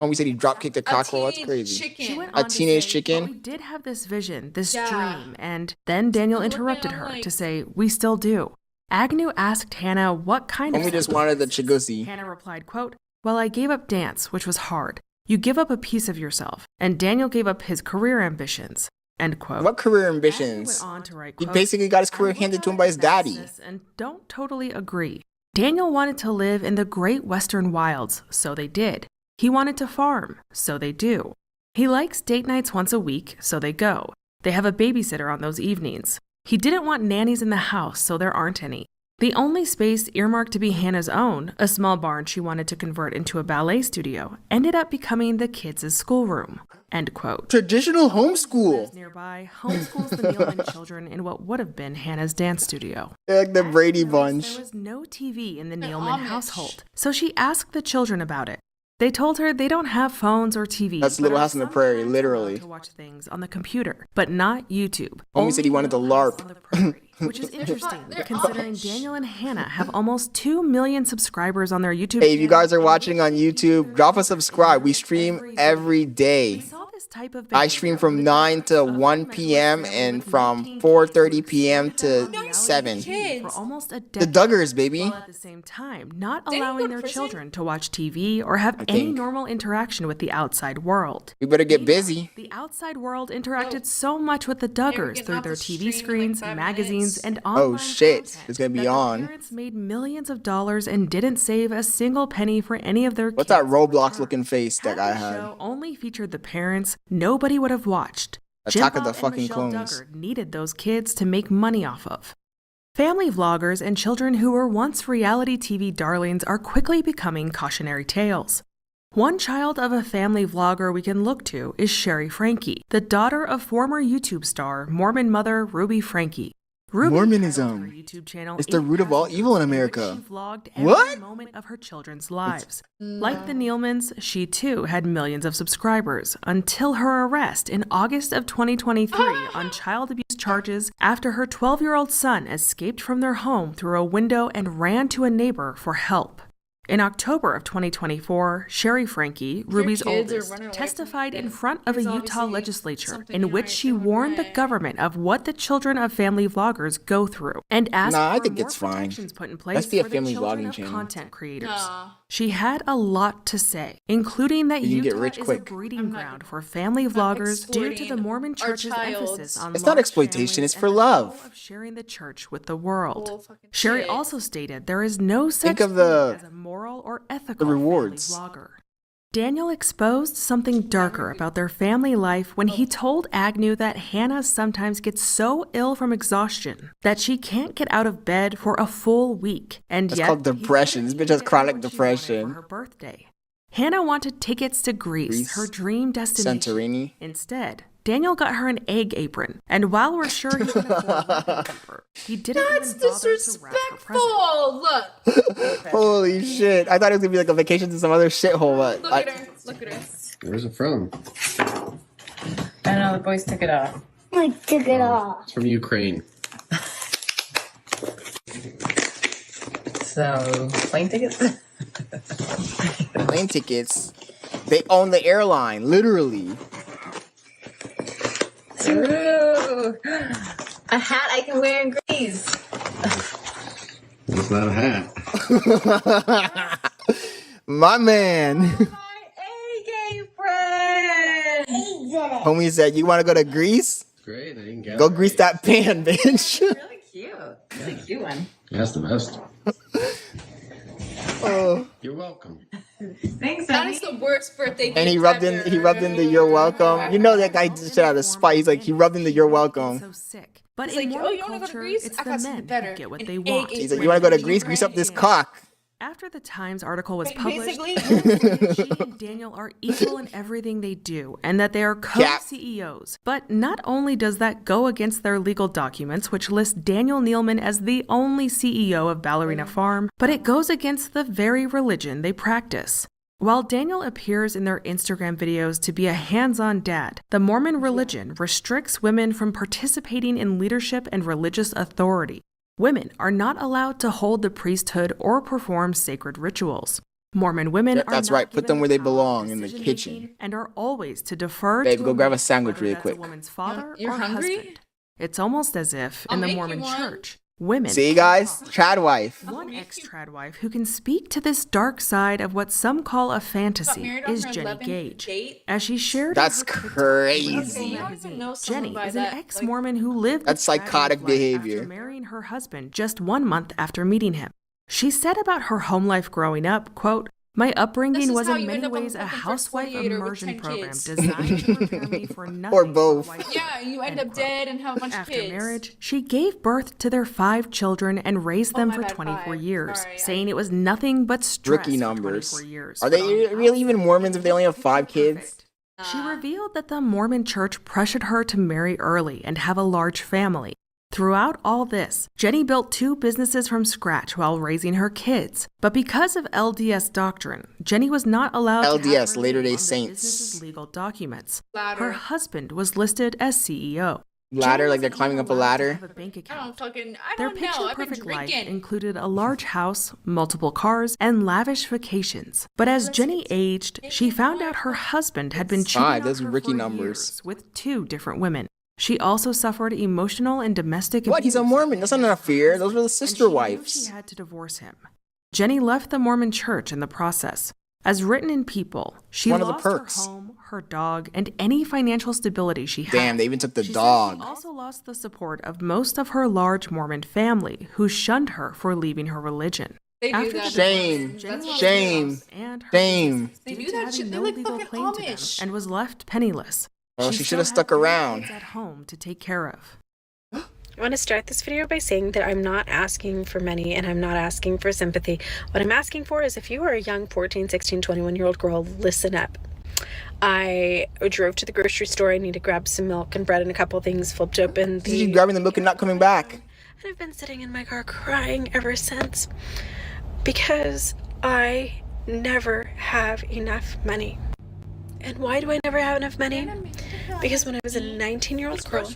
Homie said he drop kicked a cockerel. That's teenage crazy. Chicken. She went A on to teenage say, chicken? "But we did have this vision, this Yeah. dream," and then Daniel I'm looking, interrupted I'm her like- to say, "We still do." Agnew asked Hannah what kind of Homie just sacrifices. wanted the chigusi. Hannah replied, quote, "Well, I gave up dance, which was hard. You give up a piece of yourself, and Daniel gave up his career ambitions." End quote. What career Agnew ambitions? went on to write, He quote, basically got his "I career look handed to him at by his his daddy. vastness and don't totally agree. Daniel wanted to live in the great western wilds, so they did. He wanted to farm, so they do. He likes date nights once a week, so they go. They have a babysitter on those evenings. He didn't want nannies in the house, so there aren't any. The only space earmarked to be Hannah's own, a small barn she wanted to convert into a ballet studio, ended up becoming the kids' schoolroom." End quote. Traditional Lives homeschool. nearby homeschools the Nealman children in what would have been Hannah's dance studio. They're like the Brady Agnew noticed Bunch. There was no TV in the They're Nealman Amish. household, so she asked the children about it. They told her they don't have phones or TVs. That's but Little are House on the Prairie, sometimes literally. allowed to watch things on the computer, but not YouTube. Homie said he Only wanted to Little House LARP. on the Prairie, which is interesting They're considering Amish. Daniel and Hannah have almost 2 million subscribers on their YouTube. Hey, if you channel, guys are and watching they on see YouTube, each drop a other's subscribe. We videos stream every We day. saw this type of I behavior stream on from the 9 to covers of 1 Mental p.m. Health and with from 19 4:30 kids p.m. who spent to on reality 7. TV for almost a The decade. Duggars, baby. While at the same time, not Didn't he go allowing to their prison? children to watch TV or have I any think. normal interaction with the outside world. We better get busy. The outside world interacted so much with the Duggars getting through off their the TV stream in, like, screens, 5 magazines, minutes. and online Oh shit, content it's gonna be that their on. Parents made millions of dollars and didn't save a single penny for any of their What's kids that in Roblox return. looking face that Had guy the had? show only featured the parents, nobody would have watched. Attack of Jim the Bob and fucking Michelle Clones. Duggar needed those kids to make money off of. Family vloggers and children who were once reality TV darlings are quickly becoming cautionary tales. One child of a family vlogger we can look to is Sherry Frankie, the daughter of former YouTube star, Mormon mother Ruby Frankie. Ruby Mormonism. titled her YouTube channel It's the root of all 8,000 evil in in which America. She vlogged every What? moment of her children's lives. Like the Nealmans, she too had millions of subscribers until her arrest in August of 2023 on child abuse charges after her 12-year-old son escaped from their home through a window and ran to a neighbor for help. In October of 2024, Sherry Frankie, Ruby's kids are oldest, running away testified from in front of a There's Utah obviously legislature something in which behind she someone warned the way. government of what the children of family vloggers go through and asked Nah, I for think more it's fine. protections put in place Let's be a for family the children vlogging of channel. content creators. Nah. She had a lot to say, including that You can get Utah rich is quick. a breeding I'm not ground for family vloggers due to the exploiting Mormon our Church's child. emphasis on It's not large exploitation, families it's for and the goal love. of sharing the church with the world. Bull fucking Sherry shit. also stated there is no such of thing the- as a moral or ethical rewards. family vlogger. Daniel exposed something darker about their family life when he told Agnew that Hannah sometimes gets so ill from exhaustion that she can't get out of bed for a full week. And That's yet, called he depression. couldn't This bitch has get her chronic what she wanted depression. for her birthday. Hannah wanted tickets to Greece, Greece? her dream destination. Santorini? Instead, Daniel got her an egg apron, and while we're sure he can afford wrapping paper, he didn't That's even bother to wrap her present. disrespectful. Look. Holy shit. I thought it was gonna be like a vacation to some other shithole, but Look at her. Look at her. Where's it from? I know the boys took it off. I took it off. It's from Ukraine. So, plane tickets? plane tickets. They own the airline, literally. Ooh, a hat I can wear in Greece. It's not a hat. My man. My egg apron. He did it. Homie said, you wanna go to Greece? Great, I didn't get Go it. grease that pan, bitch. Really cute. Really cute one. That's the best. Oh. You're welcome. Thanks, That honey. is the worst birthday gift And he rubbed in the you're welcome. You know that guy did shit out of spite. He's like, he rubbed in the you're welcome. So sick. But He's in like, Mormon oh, you wanna go to culture, Greece? it's I the got something men better. who get what An they egg want. He's like, you wanna go to Greece? Grease up this cock. After the Times article was published, Basically. she and Daniel are equal in everything they do and that they are Cap. co-CEOs. But not only does that go against their legal documents, which list Daniel Nealman as the only CEO of Ballerina Farm, but it goes against the very religion they practice. While Daniel appears in their Instagram videos to be a hands-on dad, the Mormon religion restricts women from participating in leadership and religious authority. Women are not allowed to hold the priesthood or perform sacred rituals. Mormon women Yep, are that's not right. Put given them where the they power of belong, in the decision-making kitchen. and are always to defer Babe, to go grab a man, sandwich whether really that's quick. a woman's father You're or hungry? husband. It's almost as if I'll in the make you Mormon one. church, women See, can guys? talk. Trad wife. One ex-trad wife who can speak to this dark side of what some call a fantasy married on is her Jenny 11th Gage. date? As she shared That's in her TikTok crazy. Wednesday Okay, I don't magazine, even know someone Jenny by is an that, ex-Mormon who lived That's a trad psychotic life behavior. after marrying her husband just 1 month after meeting him. She said about her home life growing up, quote, "My This upbringing is was how in you many end up on ways a fucking First housewife 48 or with immersion 10 program kids." designed to prepare me for nothing Or but both. wife Yeah, you end up dead and have a bunch of after kids. marriage, she gave birth to their 5 children and raised them my for bad, 24 5. years, Sorry, saying it was nothing but stress Rookie for numbers. 24 years. Are But they on the really even outside, Mormons if they only have 5 picture kids? perfect. She revealed that the Mormon church pressured her to marry early and have a large family. Throughout all this, Jenny built 2 businesses from scratch while raising her kids. But because of LDS doctrine, Jenny was not allowed to have LDS, her Latter-day name on the Saints. business's legal documents. Ladder. Her husband was listed as CEO. Ladder, Jenny like they're wasn't climbing even up a allowed to ladder. have a bank account. I Their don't know. I've been picture-perfect life drinking. included a large house, multiple cars, and lavish vacations. But as Jenny aged, she found out her husband had been cheating on those her rookie for numbers. years with 2 different women. She also suffered emotional and domestic What? He's a abuse Mormon. That's not an affair. Those were the and sister she knew wives. She had to divorce him. Jenny left the Mormon church in the process. As written in People, she One of the lost perks. her home, her dog, and any financial stability she had. Damn, they even took the She said dog. She also lost the support of most of her large Mormon family, who shunned her for leaving her religion. They do After that. the Shame. divorce, Jenny lost Shame. her house and her Shame. business They due do to that having shit. They no like legal fucking claim to them Amish. and was left penniless. Well, she still should have had stuck 3 around. kids at home to take care of. I want to start this video by saying that I'm not asking for money and I'm not asking for sympathy. What I'm asking for is if you are a young 14, 16, 21-year-old girl, listen up. I drove to the grocery store. I need to grab some milk and bread and a couple things, flipped open She's grabbing the milk and not coming back. And I've been sitting in my car crying ever since because I never have enough money. And why do I never have enough money? Because when I was a 19-year-old girl,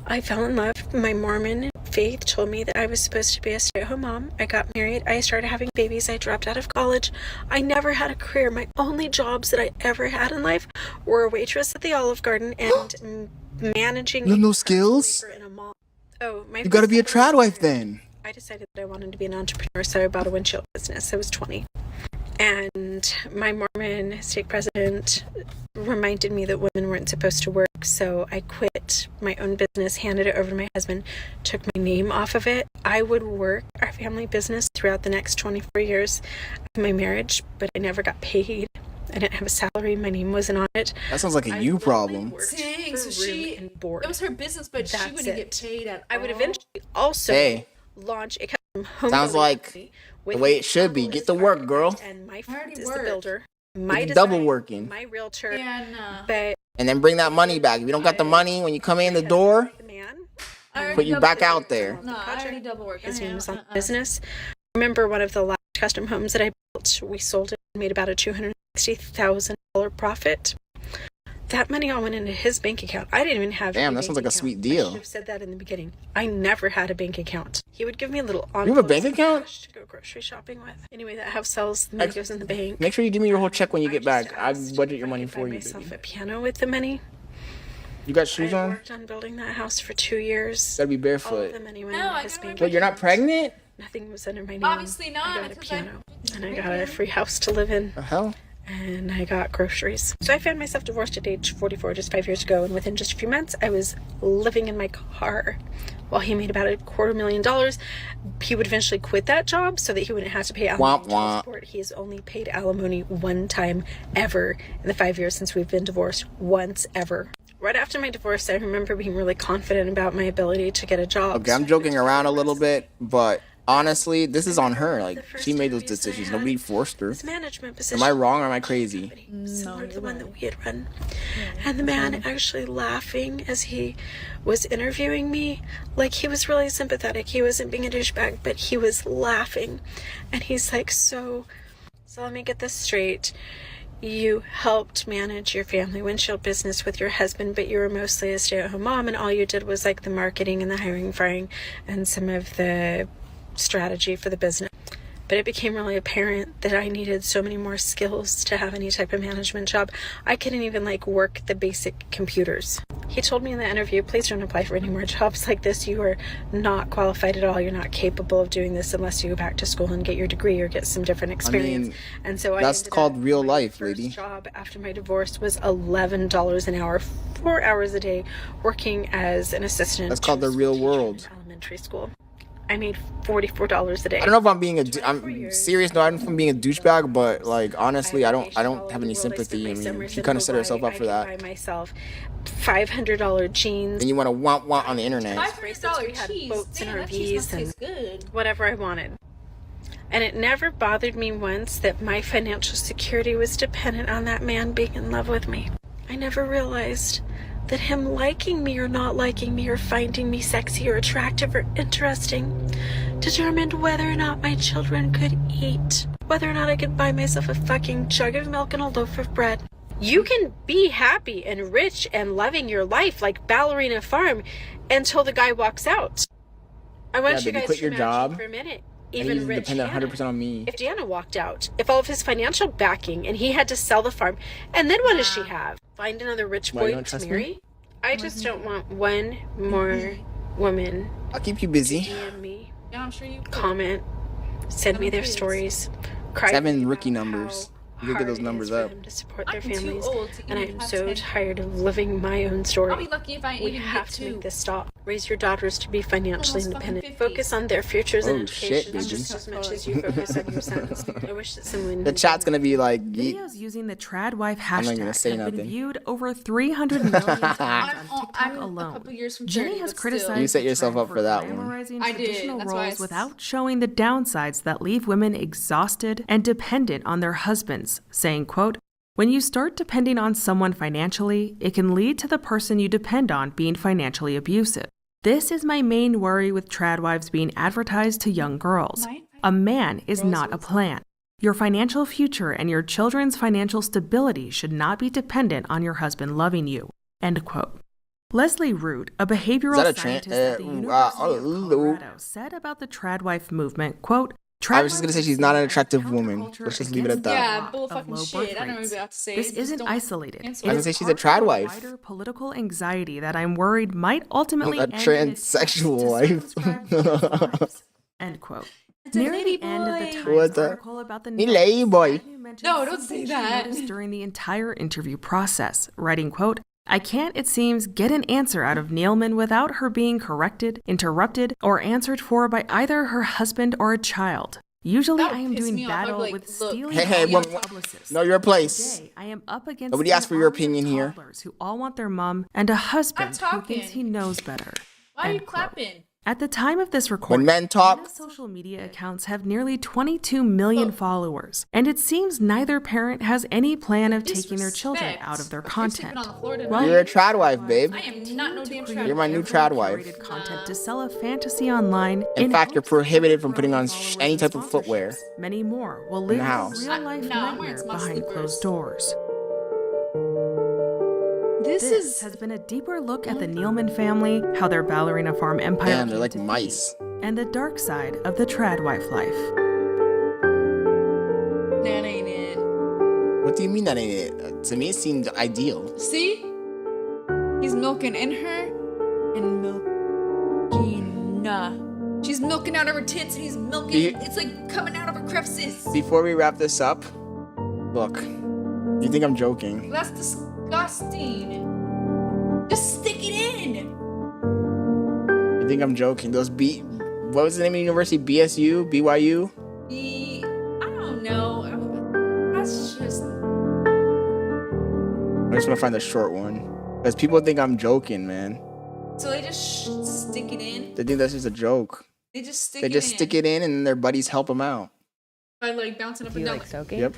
I fell in love. My Mormon faith told me that I was supposed to be a stay-at-home mom. I got married. I started having babies. I dropped out of college. I never had a career. My only jobs that I ever had in life were a waitress at the Olive Garden and managing. You have no skills? In a mall. Oh, you gotta be a trad wife then. I decided that I wanted to be an entrepreneur, so I bought a windshield business. I was 20. And my Mormon stake president reminded me that women weren't supposed to work, so I quit my own business, handed it over to my husband, took my name off of it. I would work our family business throughout the next 24 years of my marriage, but I never got paid. I didn't have a salary. My name wasn't on it. That sounds like a you problem. Dang, so it was her business, but she wouldn't get paid at all. I would eventually also launch a custom home. Sounds like the way it should be. Get to work, girl. And my friend is the builder. My double working. My realtor. But and then bring that money back. If you don't got the money when you come in the door, put you back out there. No, I already double work. His name was on the business. I remember one of the last custom homes that I built. We sold it and made about a $260,000 profit. That money all went into his bank account. I didn't even have. Damn, that sounds like a sweet deal. I should have said that in the beginning. I never had a bank account. He would give me a little envelope. You have a bank account? To go grocery shopping with. Anyway, that house sells. The money goes in the bank. Make sure you give me your whole check when you get back. I budget your money for you. I bought myself a piano with the money. You got shoes on? I worked on building that house for 2 years. Gotta be barefoot. All of the money went into his bank. But you're not pregnant? Nothing was under my name. Obviously not. I got a piano. And I got a free house to live in. The hell? And I got groceries. So I found myself divorced at age 44 just 5 years ago, and within just a few months I was living in my car while he made about $250,000. He would eventually quit that job so that he wouldn't have to pay alimony to support. He has only paid alimony one time ever in the 5 years since we've been divorced. Once ever. Right after my divorce, I remember being really confident about my ability to get a job. Okay, I'm joking around a little bit, but honestly, this is on her. Like, she made those decisions. Nobody forced her. Management position. Am I wrong or am I crazy? Similar to the one that we had run. And the man actually laughing as he was interviewing me, like he was really sympathetic. He wasn't being a douchebag, but he was laughing. And he's like, so let me get this straight. You helped manage your family windshield business with your husband, but you were mostly a stay-at-home mom, and all you did was like the marketing and the hiring, firing, and some of the strategy for the business. But it became really apparent that I needed so many more skills to have any type of management job. I couldn't even like work the basic computers. He told me in the interview, please don't apply for any more jobs like this. You are not qualified at all. You're not capable of doing this unless you go back to school and get your degree or get some different experience. I mean, and so that's called real life, lady. My first job after my divorce was $11 an hour, 4 hours a day, working as an assistant. That's called the real world. Elementary school. I made $44 a day. I don't know if I'm being I'm serious. No, I don't know if I'm being a douchebag, but like honestly, I don't have any sympathy. I mean, she kind of set herself up for that. I buy myself $500 jeans. And you want to want on the internet. $500 cheese. Boats and Damn, that cheese must RVs and taste good. whatever I wanted. And it never bothered me once that my financial security was dependent on that man being in love with me. I never realized that him liking me or not liking me or finding me sexy or attractive or interesting determined whether or not my children could eat, whether or not I could buy myself a fucking jug of milk and a loaf of bread. You can be happy and rich and loving your life like Ballerina Farm until the guy walks out. I want you guys quit to your imagine job, for a minute. Even Even he's rich dependent Hannah. 100% on me. If Deanna walked out, if all of his financial backing and he had to sell the farm, and then what does she have? Find another rich Why, you boy don't to trust marry? me? I just don't want one more woman I'll keep you busy. DM me, Yeah, I'm sure you could. comment, send me their kids. stories, cry 7 about rookie how numbers. You can get hard those it numbers is for up. them to support their I'm too families, old to and even I'm have so 10. tired of living my own story. I'll be lucky if I We even have get to 2. make this stop. Raise your daughters to be financially Almost fucking independent. 50. Focus on their futures and Oh, shit, education baby. just as much as you focus on your sons. I wish that someone The chat's gonna be like, Videos using the TradWife I'm not gonna hashtag say have been nothing. viewed over 300 million times on I'm TikTok a alone. couple years from Jenny 30, has but still. criticized You set the yourself trend up for that one. glamorizing I did. traditional That's why I roles s- without showing the downsides that leave women exhausted and dependent on their husbands, saying, quote, when you start depending on someone financially, it can lead to the person you depend on being financially abusive. This is my main worry with trad wives being advertised to young girls. A man is not a plan. Your financial future and your children's financial stability should not be dependent on your husband loving you. End quote. Leslie Root, a behavioral scientist at the University of Colorado, said about the trad wife movement, quote, I was just going to say she's not an attractive woman. Let's just leave it at that. Yeah, bull fucking shit. I don't know what to say. This isn't isolated. I was going to say she's a trad wife. Wider political anxiety that I'm worried might ultimately A transsexual wife. End quote. Near the end of the Times article about the lady boy. No, don't say that. During the entire interview process, writing, quote, I can't, it seems, get an answer out of Neilman without her being corrected, interrupted, or answered for by either her husband or a child. Usually I am doing battle with steely publicists. Know your place. Today, I am up against Nobody asked for your opinion here. Who all want their mom and a husband who thinks he knows better. Why are you clapping? At the time of this recording, when men talk, Anna's social media accounts have nearly 22 million followers, and it seems neither parent has any plan of taking their children out of their content. You're a trad wife, babe. I am not no damn trad. You're my new trad wife. Content to sell a fantasy online. In fact, you're prohibited from putting on any type of footwear. Many more will live a real-life nightmare behind closed doors. This has been a deeper look at the Neilman family, how their ballerina farm empire Damn, they're like mice. and the dark side of the trad wife life. That ain't it. What do you mean that ain't it? To me, it seemed ideal. See? He's milking in her and milking. She's milking out of her tits and he's milking. It's like coming out of her crevices. Before we wrap this up, look, you think I'm joking? That's disgusting. Just stick it in. You think I'm joking? What was the name of the university? BSU? BYU? I don't know. That's just. I just want to find the short one. Because people think I'm joking, man. So they just stick it in? They think that's just a joke. They just stick it in and their buddies help them out. By like bouncing up and down. Like soaking? Yep.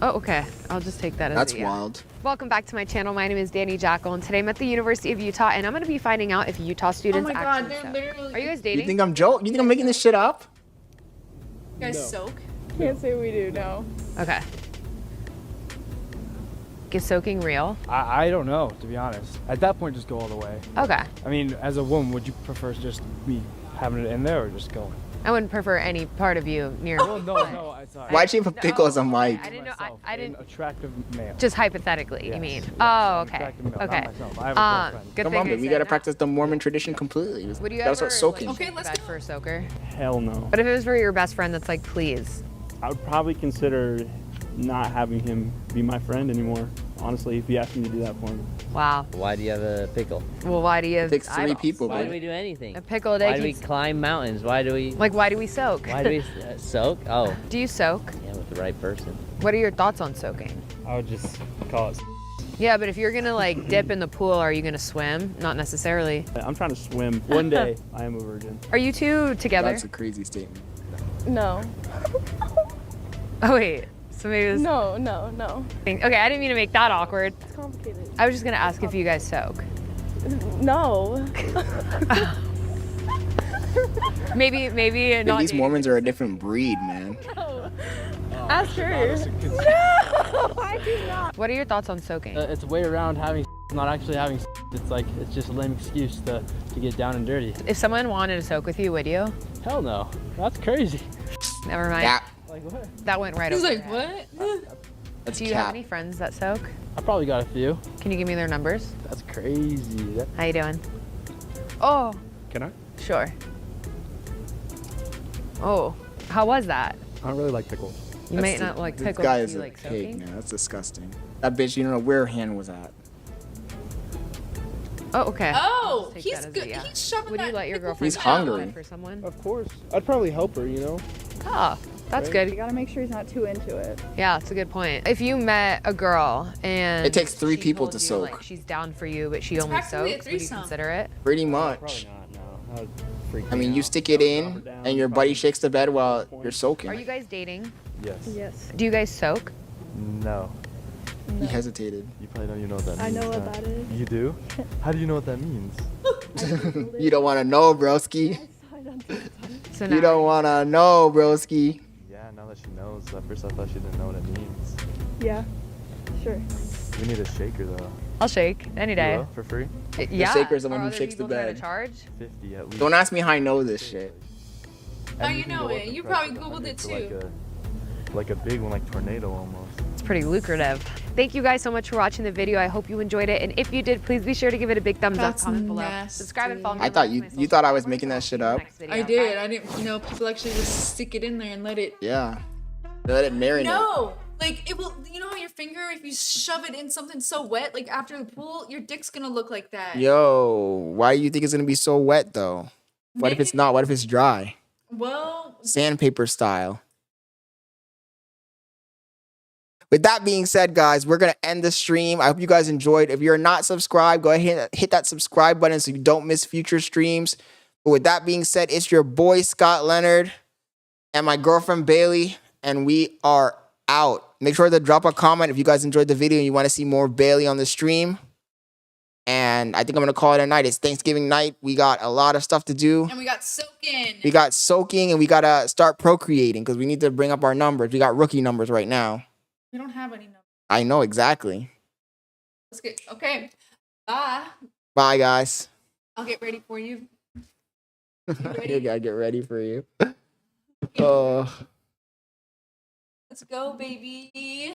Oh, okay. I'll just take that as That's a yeah. wild. Welcome back to my channel. My name is Danny Jackal, and today I'm at the University of Utah, and I'm going to be finding out if Utah students oh my God, actually they're soak. literally. Are you guys dating? You think I'm joking? You think I'm making this shit up? You guys soak? Can't say we do, no. Okay. Is soaking real? I don't know, to be honest. At that point, just go all the way. Okay. I mean, as a woman, would you prefer just me having it in there or just going? I wouldn't prefer any part of you near me. Well, no, I sorry. Why'd she have a pickle as a mic? I didn't know. I didn't. An attractive male. Just hypothetically, Yes, you mean? yes, Oh, an okay. attractive male, Okay. not myself. I have a girlfriend. Good Come thing on, I babe. We said gotta that. practice the Mormon tradition completely. Would you Gotta ever start soaking. like, Okay, let's bed go. for a soaker? Hell no. But if it was for your best friend, that's like, please. I would probably consider not having him be my friend anymore, honestly, if he asked me to do that for me. Wow. Why do you have a pickle? Well, why do you have It takes 3 eyeballs? people, Why do babe. we do anything? A pickled Why egg. do we climb mountains? Why do we? Like, why do we soak? Why do we soak? Oh, Do you soak? yeah, with the right person. What are your thoughts on soaking? I would just call it. Yeah, but if you're gonna like dip in the pool, are you gonna swim? Not necessarily. I'm trying to swim. One day, I am a virgin. Are you two together? That's a crazy statement. No. Oh wait, so maybe this. No. Okay, I didn't mean to make that awkward. It's complicated. I was just gonna ask if you guys soak. No. Maybe Dude, not. these Mormons are a different breed, man. Ask her. No, I do not. What are your thoughts on soaking? It's a way around having not actually having It's like, it's just a lame excuse to get down and dirty. If someone wanted to soak with you, would you? Hell no. That's crazy. Never mind. Yeah. Like what? That went right He's over. like, your head. what? That's Do you have cap. any friends that soak? I probably got a few. Can you give me their numbers? That's crazy. How you doing? Oh, Can I? sure. Oh, how was that? I don't really like pickles. You might not like This pickles. guy Do is you a like pig, soaking? man. That's disgusting. That bitch, you don't know where her hand was at. Oh, okay. Oh, Take he's that as a good. yeah. He's shoving Would that. you let your pickle girlfriend He's soak hungry. for someone? Of course. I'd probably help her, you know? Oh, that's Right. You good. gotta make sure he's not too into it. Yeah, that's a good point. If you met a girl and It takes 3 she people told to you, soak. like, she's down for you, but she only practically a soaks, would you threesome. consider it? Pretty much. Probably not, no. That would freak I me mean, you out. stick it in, and your buddy shakes the bed while you're soaking. Are you guys dating? Yes. Yes. Do you guys soak? No. He hesitated. You probably don't even know what that means. I know what that is. You do? How do you know what that means? You don't want to know, broski. So You don't want to know, broski. Yeah, now that she knows. At first I thought she didn't know what it means. Yeah, sure. We need a shaker though. I'll shake any day. You will? For free? Yeah. The shaker's the Are one who other shakes the people trying bed. to charge? 50 at least. Don't ask me how I know this shit. How And you can go know up it? in You price probably to Googled 100 it for too. Like a big one, like tornado almost. It's pretty lucrative. Thank you guys so much for watching the video. I hope you enjoyed it. And if you did, please be sure to give it a big thumbs That's up, comment below. nasty. Subscribe and follow me. I thought you thought I was making that shit up. I did. I didn't know people actually just stick it in there and let it. Yeah. Let it marinate. No, like it will. You know how your finger, if you shove it in something so wet, like after the pool, your dick's gonna look like that. Yo, why do you think it's gonna be so wet though? What if it's not? What if it's dry? Well, Sandpaper style. With that being said, guys, we're going to end the stream. I hope you guys enjoyed. If you're not subscribed, go ahead and hit that subscribe button so you don't miss future streams. But with that being said, it's your boy, Scott Leonard, and my girlfriend, Bailey, and we are out. Make sure to drop a comment if you guys enjoyed the video and you want to see more Bailey on the stream. And I think I'm going to call it a night. It's Thanksgiving night. We got a lot of stuff to do. and we got soaking. We got soaking, and we got to start procreating because we need to bring up our numbers. We got rookie numbers right now. We don't have any numbers. I know, exactly. Let's get okay. Bye. Bye, guys. I'll get ready for you. You gotta get ready for you. Oh. Let's go, baby.